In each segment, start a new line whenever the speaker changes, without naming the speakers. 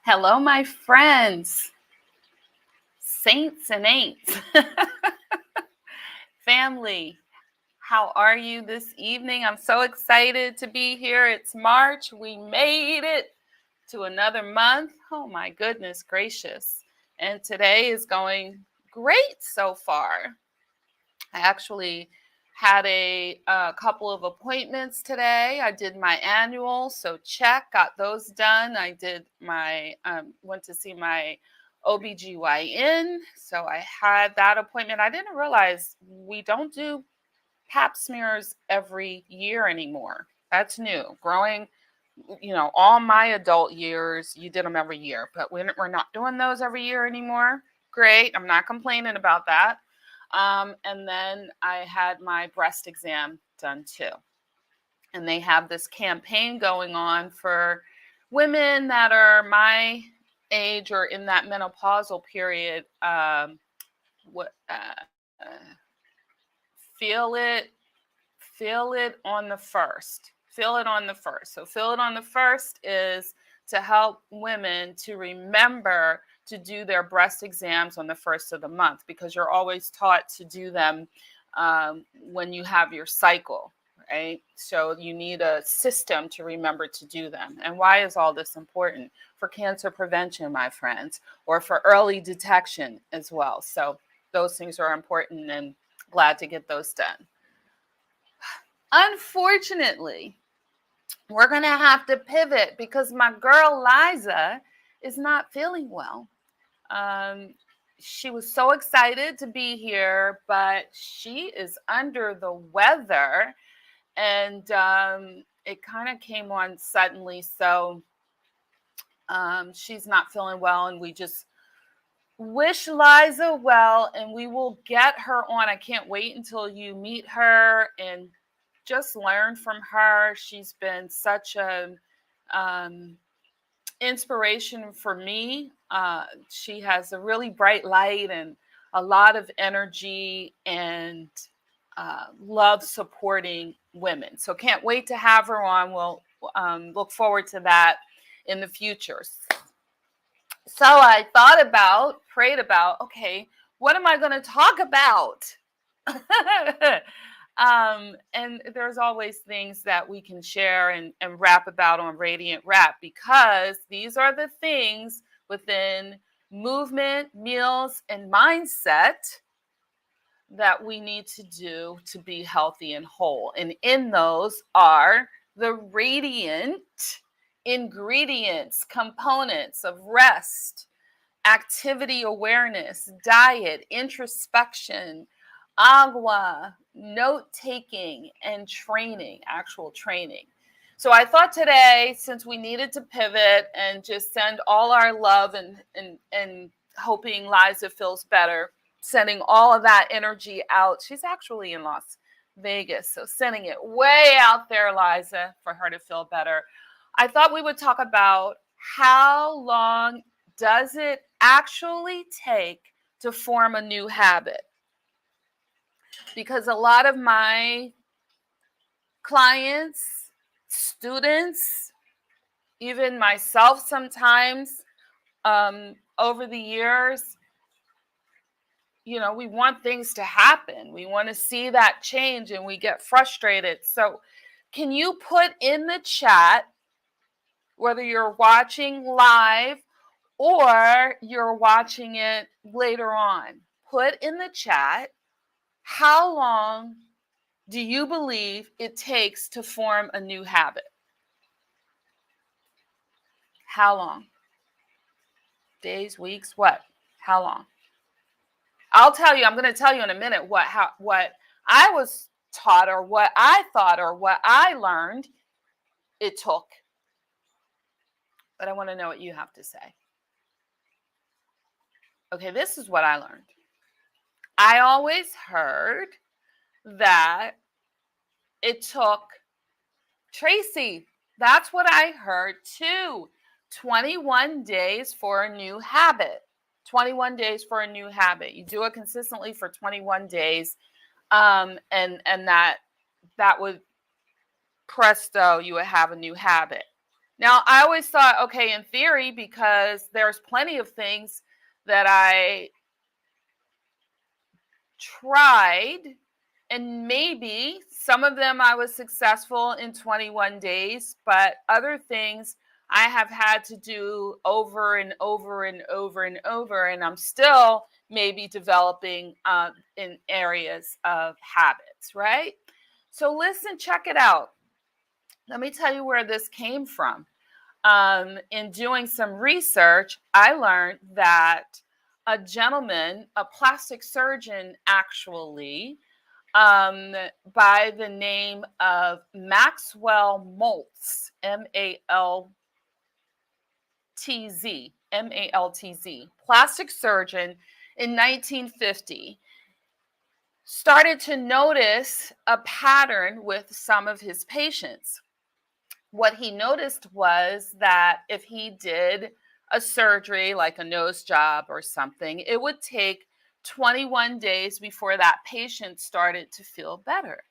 Hello, my friends, saints and ain'ts, family. How are you this evening? I'm so excited to be here. It's March. We made it to another month. Oh, my goodness gracious. And today is going great so far. I actually had a couple of appointments today. I did my annual, so check, got those done. I did my, went to see my OBGYN, so I had that appointment. I didn't realize we don't do pap smears every year anymore. That's new. Growing, all my adult years, you did them every year, but we're not doing those every year anymore. Great. I'm not complaining about that. And then I had my breast exam done too. And they have this campaign going on for women that are my age or in that menopausal period. Feel it, feel it on the first. Feel it on the first. So feel it on the first is to help women to remember to do their breast exams on the first of the month, because you're always taught to do them when you have your cycle, right? So you need a system to remember to do them. And why is all this important? For cancer prevention, my friends, or for early detection as well. So those things are important, and glad to get those done. Unfortunately, we're going to have to pivot because my girl Liza is not feeling well. She was so excited to be here, but she is under the weather, and it kind of came on suddenly. So she's not feeling well, and we just wish Liza well, and we will get her on. I can't wait until you meet her and just learn from her. She's been such a inspiration for me. She has a really bright light and a lot of energy, and loves supporting women. So can't wait to have her on. We'll look forward to that in the future. So I prayed about, okay, what am I going to talk about? And there's always things that we can share and rap about on Radiant Rap, because these are the things within movement, meals, and mindset that we need to do to be healthy and whole. And in those are the radiant ingredients, components of rest, activity awareness, diet, introspection, agua, note taking, and training, actual training. So I thought today, since we needed to pivot and just send all our love and hoping Liza feels better, sending all of that energy out. She's actually in Las Vegas, so sending it way out there, Liza, for her to feel better. I thought we would talk about how long does it actually take to form a new habit? Because a lot of my clients, students, even myself sometimes, over the years, we want things to happen. We want to see that change, and we get frustrated. So can you put in the chat, whether you're watching live or you're watching it later on, put in the chat, how long do you believe it takes to form a new habit? How long? Days, weeks, what? How long? I'll tell you, I'm going to tell you in a minute what I was taught, or what I thought, or what I learned it took. But I want to know what you have to say. Okay, this is what I learned. I always heard that it took, Tracy, that's what I heard too, 21 days for a new habit. 21 days for a new habit. You do it consistently for 21 days, and that would, presto, you would have a new habit. Now, I always thought, okay, in theory, because there's plenty of things that I tried, and maybe some of them I was successful in 21 days, but other things I have had to do over and over and over and over, and I'm still maybe developing in areas of habits, right? So, listen, check it out. Let me tell you where this came from. In doing some research, I learned that a gentleman, a plastic surgeon, actually, um, by the name of Maxwell Maltz, Maltz, plastic surgeon in 1950, started to notice a pattern with some of his patients. What he noticed was that if he did a surgery like a nose job or something, it would take 21 days before that patient started to feel better.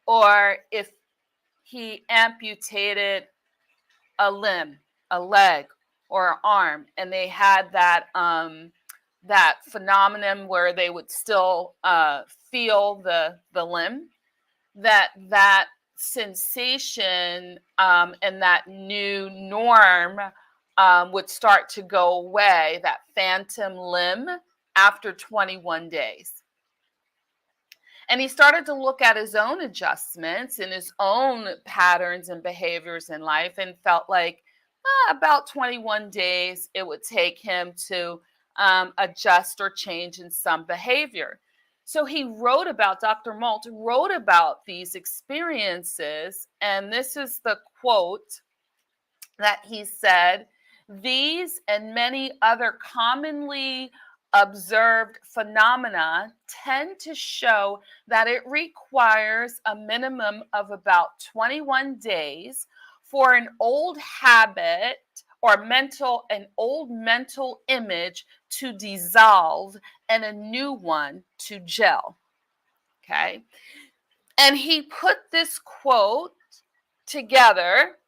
Or if he amputated a limb, a leg, or an arm, and they had that phenomenon where they would still feel the limb, that sensation and that new norm would start to go away, that phantom limb, after 21 days. And he started to look at his own adjustments and his own patterns and behaviors in life, and felt like about 21 days it would take him to adjust or change in some behavior. So he wrote about, Dr. Malt wrote about these experiences, and this is the quote that he said: "These and many other commonly observed phenomena tend to show that it requires a minimum of about 21 days for an old habit or an old mental image to dissolve and a new one to gel." Okay. And he put this quote together.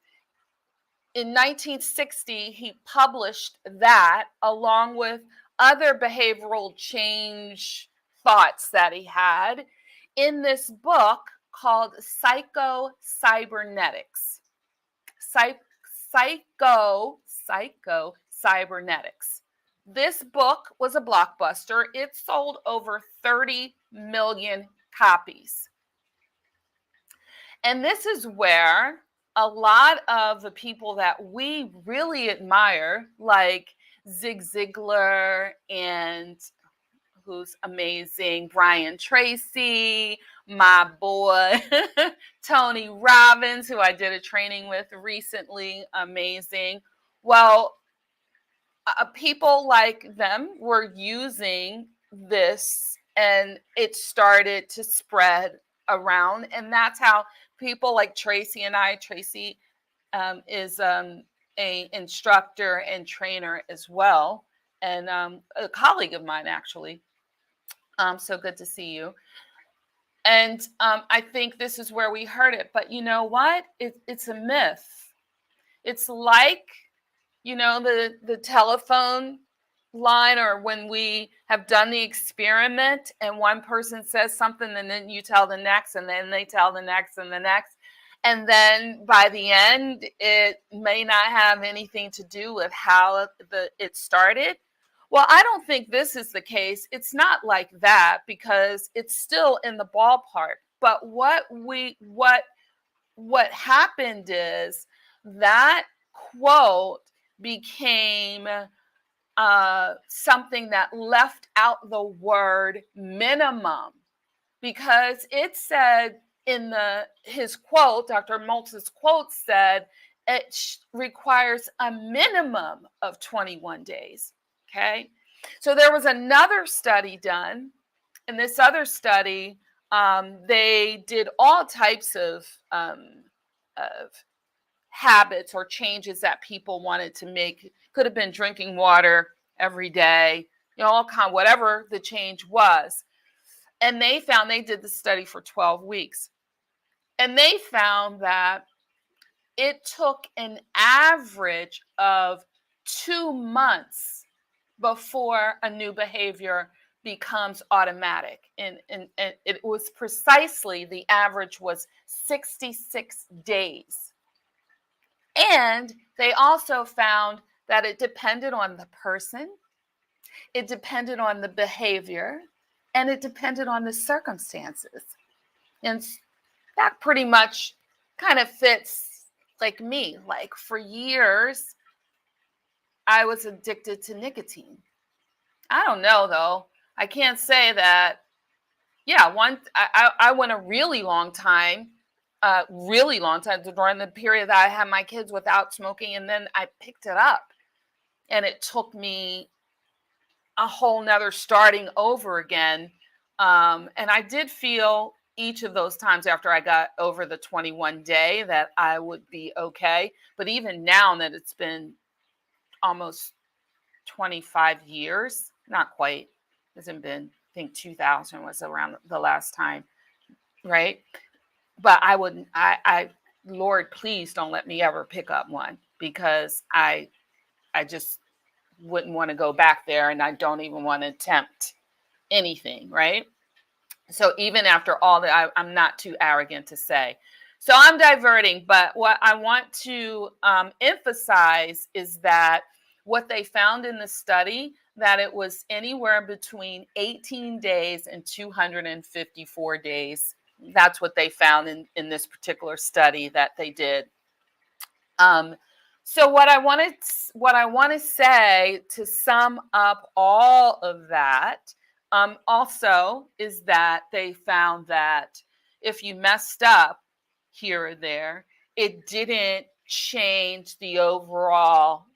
In 1960, he published that along with other behavioral change thoughts that he had in this book called Psycho-Cybernetics. Psycho-Cybernetics. This book was a blockbuster. It sold over 30 million copies. And this is where a lot of the people that we really admire, like Zig Ziglar and, who's amazing, Brian Tracy, my boy, Tony Robbins, who I did a training with recently, amazing. Well, people like them were using this, and it started to spread around. And that's how people like Tracy and I, Tracy is a instructor and trainer as well, and a colleague of mine, actually. So good to see you. And I think this is where we heard it. But you know what? It's a myth. It's like, the telephone line, or when we have done the experiment and one person says something and then you tell the next, and then they tell the next and the next. And then by the end, it may not have anything to do with how it started. Well, I don't think this is the case. It's not like that, because it's still in the ballpark. But what happened is that quote became something that left out the word minimum, because it said in his quote, Dr. Maltz's quote said, it requires a minimum of 21 days. Okay. So there was another study done. In this other study, they did all types of habits or changes that people wanted to make. Could have been drinking water every day, all kind, whatever the change was. And they did the study for 12 weeks. And they found that it took an average of 2 months before a new behavior becomes automatic. And it was precisely, the average was 66 days. And they also found that it depended on the person, it depended on the behavior, and it depended on the circumstances. And that pretty much kind of fits like me. Like for years, I was addicted to nicotine. I don't know though. I can't say that. Yeah, I went a really long time during the period that I had my kids without smoking, and then I picked it up, and it took me a whole nother starting over again. And I did feel each of those times after I got over the 21 day that I would be okay. But even now that it's been almost 25 years, not quite, hasn't been, I think 2000 was around the last time, right? But Lord, please don't let me ever pick up one, because I just wouldn't want to go back there, and I don't even want to attempt anything, right? So even after all that, I'm not too arrogant to say. So I'm diverting, but what I want to emphasize is that what they found in the study, that it was anywhere between 18 days and 254 days. That's what they found in this particular study that they did. So what I want to say to sum up all of that, also, is that they found that if you messed up here or there, it didn't change the overall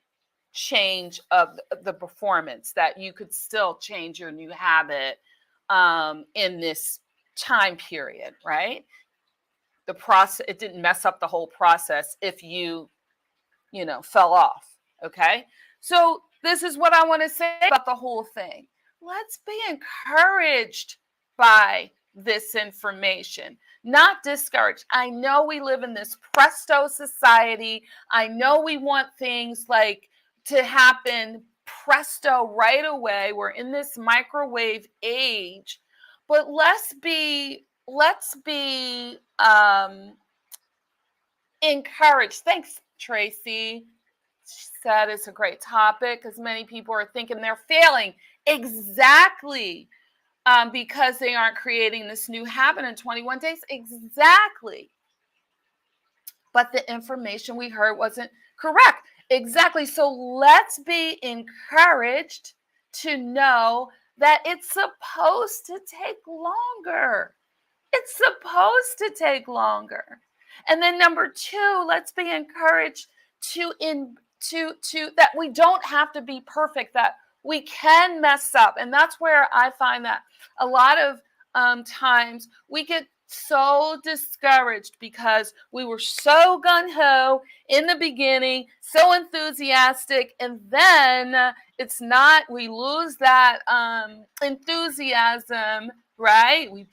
change of the performance, that you could still change your new habit in this time period, right? The process, it didn't mess up the whole process if you fell off. Okay. So this is what I want to say about the whole thing. Let's be encouraged by this information, not discouraged. I know we live in this presto society. I know we want things like to happen presto right away. We're in this microwave age, but let's be encouraged. Thanks, Tracy. She said it's a great topic because many people are thinking they're failing. Exactly. Because they aren't creating this new habit in 21 days. Exactly. But the information we heard wasn't correct. Exactly. So let's be encouraged to know that it's supposed to take longer. It's supposed to take longer. And then number two, let's be encouraged to that we don't have to be perfect, that we can mess up. And that's where I find that a lot of times we get so discouraged because we were so gun-ho in the beginning, so enthusiastic, and then it's not, we lose that enthusiasm, right? We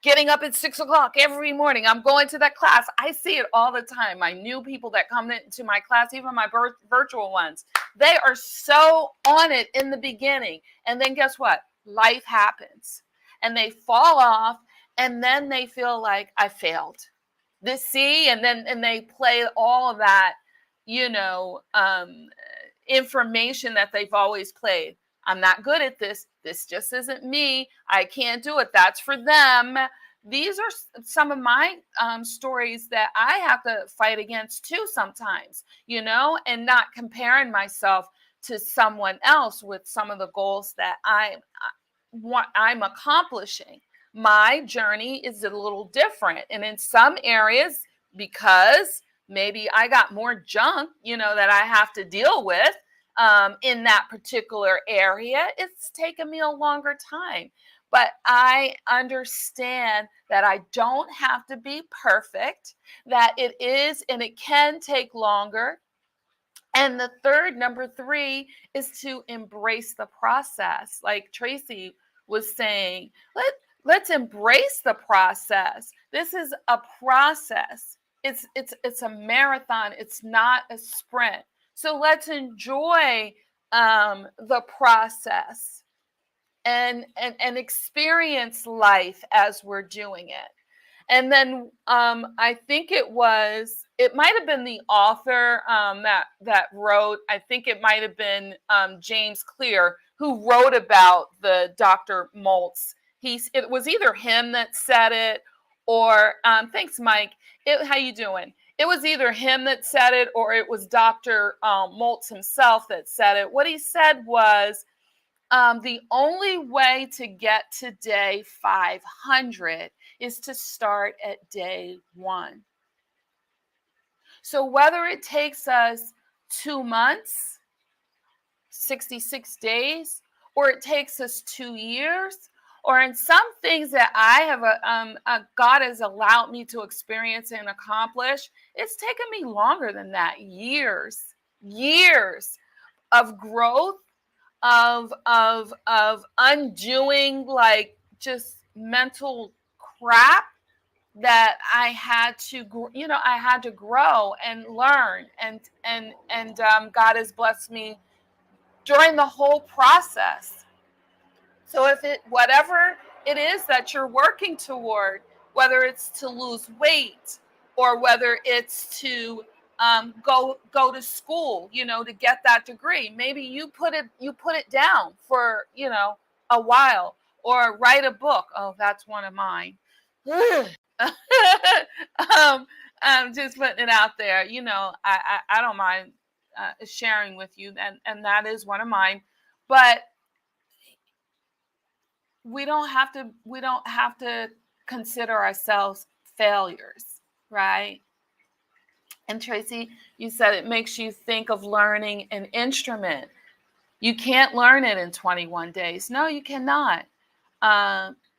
getting up at 6 o'clock every morning. I'm going to that class. I see it all the time. My new people that come into my class, even my virtual ones, they are so on it in the beginning. And then guess what? Life happens and they fall off, and then they feel like I failed. And they play all of that, information that they've always played. I'm not good at this. This just isn't me. I can't do it. That's for them. These are some of my stories that I have to fight against too sometimes, and not comparing myself to someone else with some of the goals that I'm accomplishing. My journey is a little different. And in some areas, because maybe I got more junk, that I have to deal with, in that particular area, it's taken me a longer time. But I understand that I don't have to be perfect, that it is and it can take longer. And the number three, is to embrace the process. Like Tracy was saying, let's embrace the process. This is a process. it's a marathon. It's not a sprint. So let's enjoy the process and experience life as we're doing it. And then I think it might have been the author that wrote, I think it might have been James Clear, who wrote about the Dr. Maltz. It was either him that said it, or thanks, Mike. How you doing? It was either him that said it, or it was Dr. Maltz himself that said it. What he said was, the only way to get to day 500 is to start at day 1. So whether it takes us 2 months, 66 days, or it takes us 2 years, or in some things that I have, God has allowed me to experience and accomplish, it's taken me longer than that. Years of growth, of undoing like just mental crap that I had to grow and learn, and God has blessed me during the whole process. So whatever it is that you're working toward, whether it's to lose weight or whether it's to go to school, to get that degree, maybe you put it down for a while, or write a book. Oh, that's one of mine. I'm just putting it out there. I don't mind sharing with you, and that is one of mine. But we don't have to consider ourselves failures, right? And Tracy, you said it makes you think of learning an instrument. You can't learn it in 21 days. No, you cannot.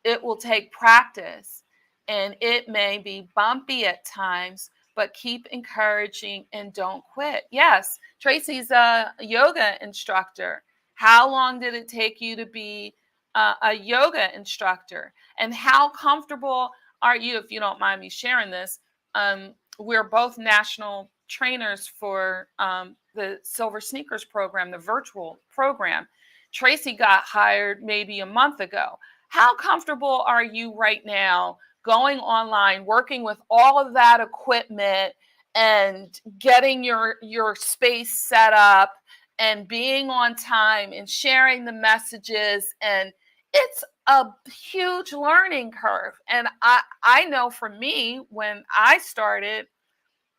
It will take practice, and it may be bumpy at times, but keep encouraging and don't quit. Yes, Tracy's a yoga instructor. How long did it take you to be a yoga instructor? And how comfortable are you, if you don't mind me sharing this? We're both national trainers for the Silver Sneakers program, the virtual program. Tracy got hired maybe a month ago. How comfortable are you right now going online, working with all of that equipment and getting your space set up and being on time and sharing the messages? And it's a huge learning curve. And I know for me, when I started,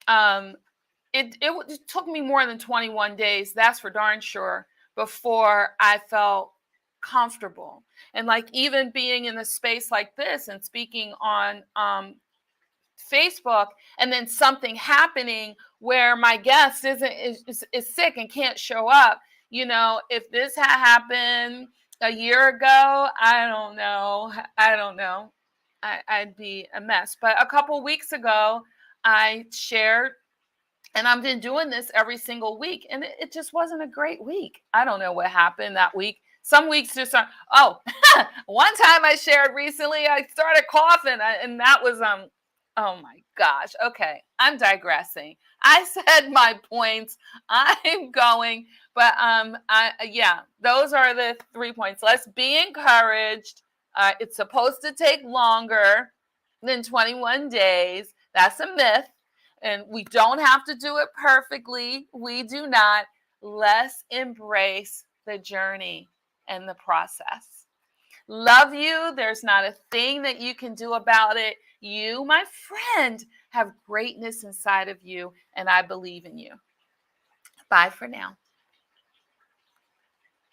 it took me more than 21 days, that's for darn sure, before I felt comfortable. And like even being in a space like this and speaking on Facebook, and then something happening where my guest is sick and can't show up. If this had happened a year ago, I don't know. I'd be a mess. But a couple weeks ago, I shared, and I've been doing this every single week, and it just wasn't a great week. I don't know what happened that week. Some weeks just aren't. Oh, one time I shared recently, I started coughing, and that was oh my gosh. Okay, I'm digressing. I said my points. I'm going, but yeah, those are the 3 points. Let's be encouraged. It's supposed to take longer than 21 days. That's a myth. And we don't have to do it perfectly. We do not. Let's embrace the journey and the process. Love you. There's not a thing that you can do about it. You, my friend, have greatness inside of you, and I believe in you. Bye for now.